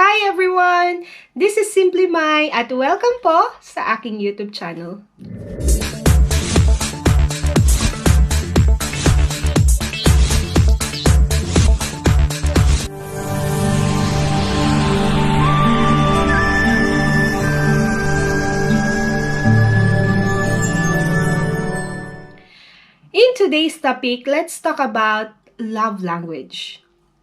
Hi everyone! This is Simply Mai at welcome po sa aking YouTube channel. In today's topic, let's talk about love language.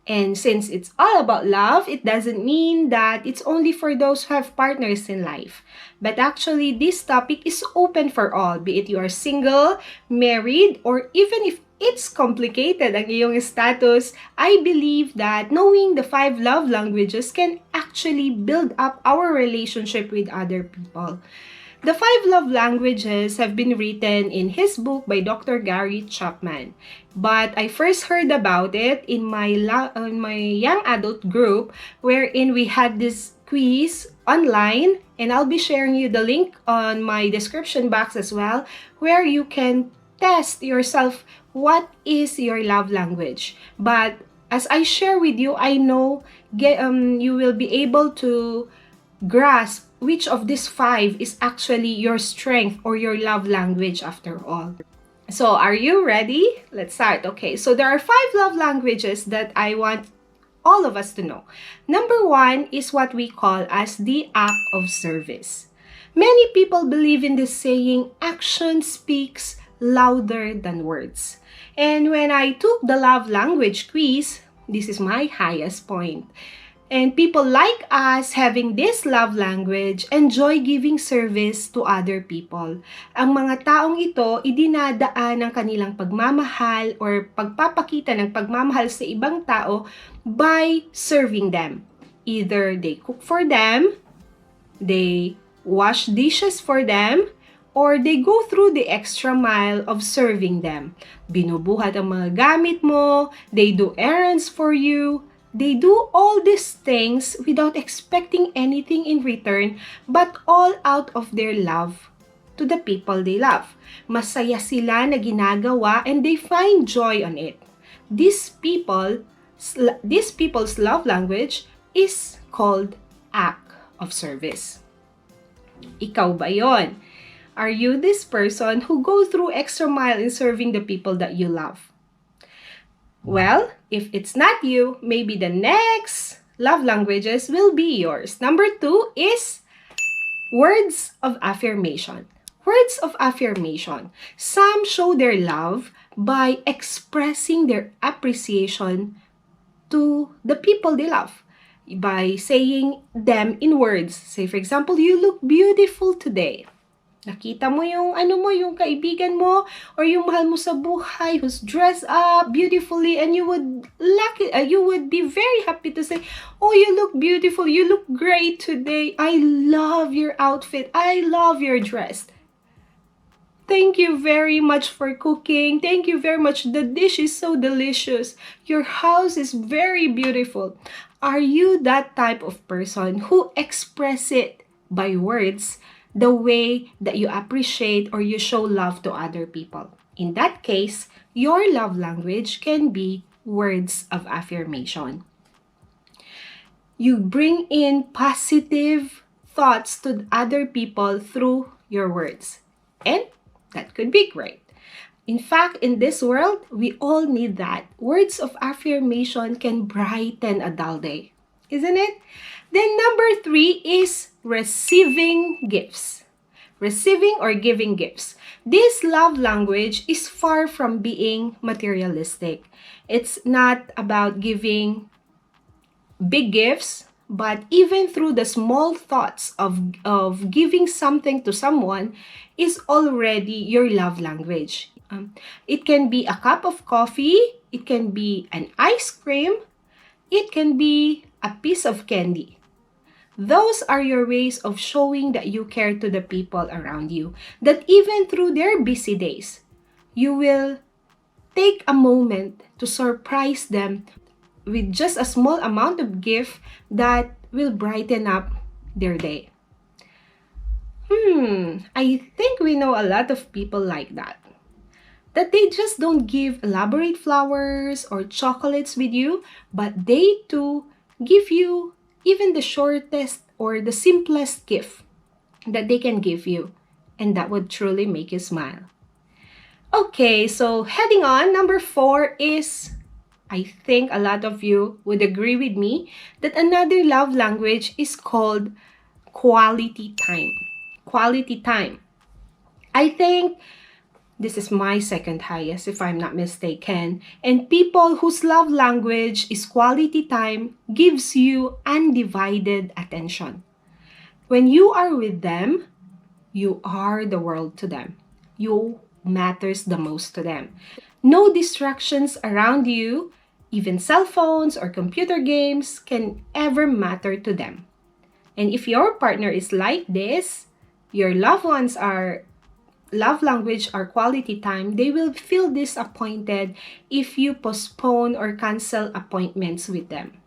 And since it's all about love, it doesn't mean that it's only for those who have partners in life. But actually, this topic is open for all, be it you are single, married, or even if it's complicated ang iyong status. I believe that knowing the 5 love languages can actually build up our relationship with other people. The 5 love languages have been written in his book by Dr. Gary Chapman. But I first heard about it in my young adult group wherein we had this quiz online, and I'll be sharing you the link on my description box as well, where you can test yourself what is your love language. But as I share with you, I know you will be able to grasp which of these 5 is actually your strength or your love language after all. So, are you ready? Let's start. Okay, so there are 5 love languages that I want all of us to know. Number 1 is what we call as the act of service. Many people believe in this saying, action speaks louder than words. And when I took the love language quiz, this is my highest point. And people like us having this love language enjoy giving service to other people. Ang mga taong ito, idinadaan ng kanilang pagmamahal or pagpapakita ng pagmamahal sa ibang tao by serving them. Either they cook for them, they wash dishes for them, or they go through the extra mile of serving them. Binubuhat ang mga gamit mo, they do errands for you. They do all these things without expecting anything in return, but all out of their love to the people they love. Masaya sila na ginagawa and they find joy on it. These people's love language is called act of service. Ikaw ba yon? Are you this person who goes through extra mile in serving the people that you love? Well, if it's not you, maybe the next love languages will be yours. Number 2 is words of affirmation. Words of affirmation. Some show their love by expressing their appreciation to the people they love by saying them in words. Say, for example, you look beautiful today. Nakita mo yung yung kaibigan mo or yung mahal mo sa buhay who's dressed up beautifully, and you would be very happy to say, "Oh, you look beautiful. You look great today. I love your outfit. I love your dress. Thank you very much for cooking. Thank you very much. The dish is so delicious. Your house is very beautiful." Are you that type of person who express it by words the way that you appreciate or you show love to other people? In that case, your love language can be words of affirmation. You bring in positive thoughts to other people through your words. And that could be great. In fact, in this world, we all need that. Words of affirmation can brighten a dull day, isn't it? Then number 3 is receiving gifts. Receiving or giving gifts. This love language is far from being materialistic. It's not about giving big gifts, but even through the small thoughts of giving something to someone is already your love language. It can be a cup of coffee, it can be an ice cream, it can be a piece of candy. Those are your ways of showing that you care to the people around you. That even through their busy days, you will take a moment to surprise them with just a small amount of gift that will brighten up their day. I think we know a lot of people like that. That they just don't give elaborate flowers or chocolates with you, but they too give you even the shortest or the simplest gift that they can give you, and that would truly make you smile. Okay, so heading on, number 4 is, I think a lot of you would agree with me that another love language is called quality time. Quality time. I think this is my second highest, if I'm not mistaken. And people whose love language is quality time gives you undivided attention. When you are with them, you are the world to them. You matters the most to them. No distractions around you, even cell phones or computer games, can ever matter to them. And if your partner is like this, your loved ones are love language or quality time, they will feel disappointed if you postpone or cancel appointments with them.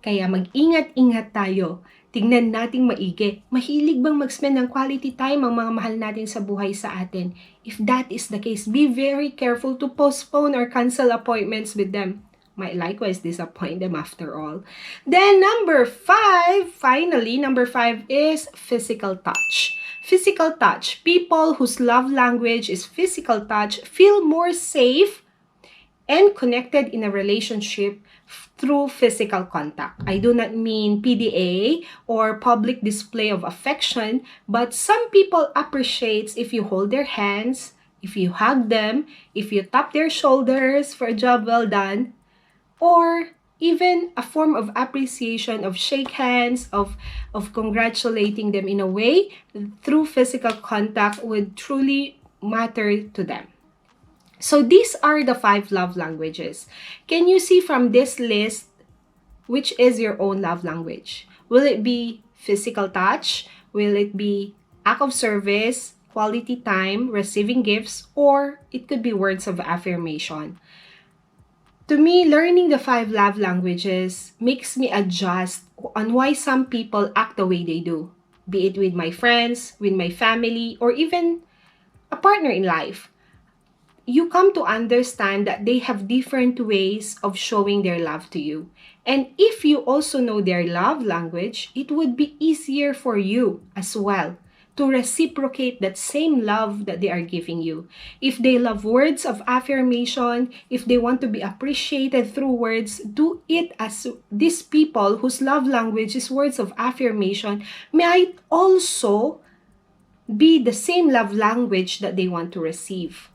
Kaya mag-ingat-ingat tayo. Tingnan nating maigi. Mahilig bang mag-spend ng quality time ang mga mahal natin sa buhay sa atin? If that is the case, be very careful to postpone or cancel appointments with them. Might likewise disappoint them after all. Then number 5, finally, number 5 is physical touch. Physical touch. People whose love language is physical touch feel more safe and connected in a relationship through physical contact. I do not mean PDA or public display of affection, but some people appreciate if you hold their hands, if you hug them, if you tap their shoulders for a job well done, or even a form of appreciation of shake hands, of congratulating them in a way through physical contact would truly matter to them. So these are the 5 love languages. Can you see from this list which is your own love language? Will it be physical touch? Will it be act of service, quality time, receiving gifts, or it could be words of affirmation? To me, learning the 5 love languages makes me adjust on why some people act the way they do, be it with my friends, with my family, or even a partner in life. You come to understand that they have different ways of showing their love to you. And if you also know their love language, it would be easier for you as well to reciprocate that same love that they are giving you. If they love words of affirmation, if they want to be appreciated through words, do it as these people whose love language is words of affirmation might also be the same love language that they want to receive.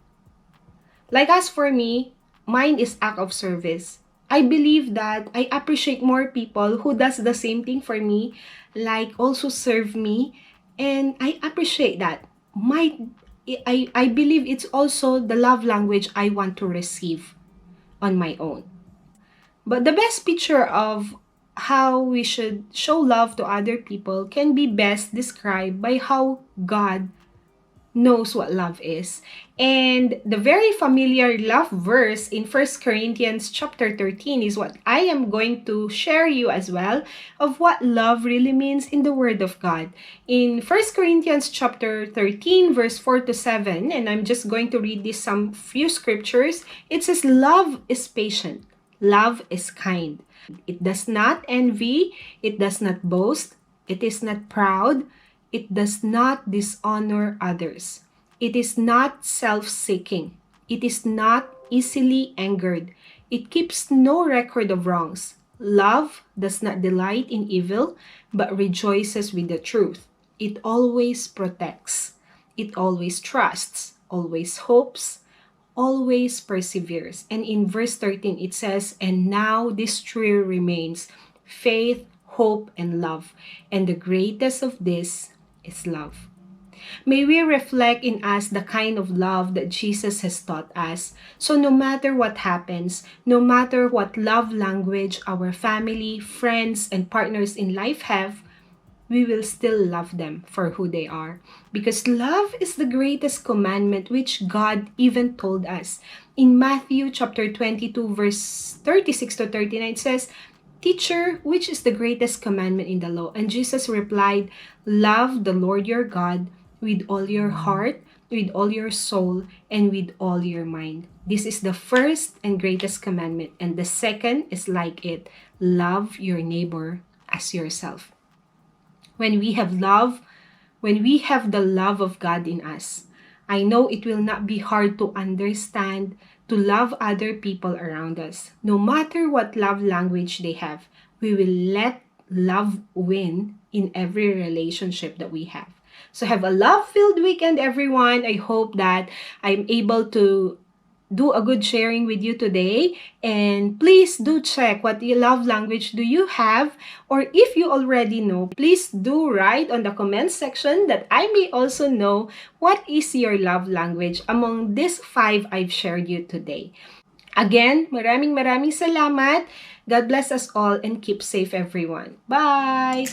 Like as for me, mine is act of service. I believe that I appreciate more people who does the same thing for me, like also serve me, and I appreciate that. I believe it's also the love language I want to receive on my own. But the best picture of how we should show love to other people can be best described by how God knows what love is. And the very familiar love verse in 1 Corinthians chapter 13 is what I am going to share you as well of what love really means in the Word of God. In 1 Corinthians chapter 13 verse 4 to 7, and I'm just going to read this some few scriptures, it says, "Love is patient. Love is kind. It does not envy. It does not boast. It is not proud. It does not dishonor others. It is not self-seeking. It is not easily angered. It keeps no record of wrongs. Love does not delight in evil, but rejoices with the truth. It always protects. It always trusts, always hopes, always perseveres." And in verse 13, it says, "And now this three remains, faith, hope, and love. And the greatest of this is love." May we reflect in us the kind of love that Jesus has taught us. So no matter what happens, no matter what love language our family, friends, and partners in life have, we will still love them for who they are. Because love is the greatest commandment which God even told us. In Matthew chapter 22 verse 36 to 39 it says, "Teacher, which is the greatest commandment in the law?" And Jesus replied, "Love the Lord your God with all your heart, with all your soul, and with all your mind. This is the first and greatest commandment. And the second is like it. Love your neighbor as yourself. When we have love, when we have the love of God in us, I know it will not be hard to understand, to love other people around us. No matter what love language they have, we will let love win in every relationship that we have. So have a love-filled weekend, everyone. I hope that I'm able to do a good sharing with you today, and please do check what your love language do you have, or if you already know, please do write on the comment section that I may also know what is your love language among these 5 I've shared you today. Again, maraming salamat. God bless us all and keep safe, everyone. Bye!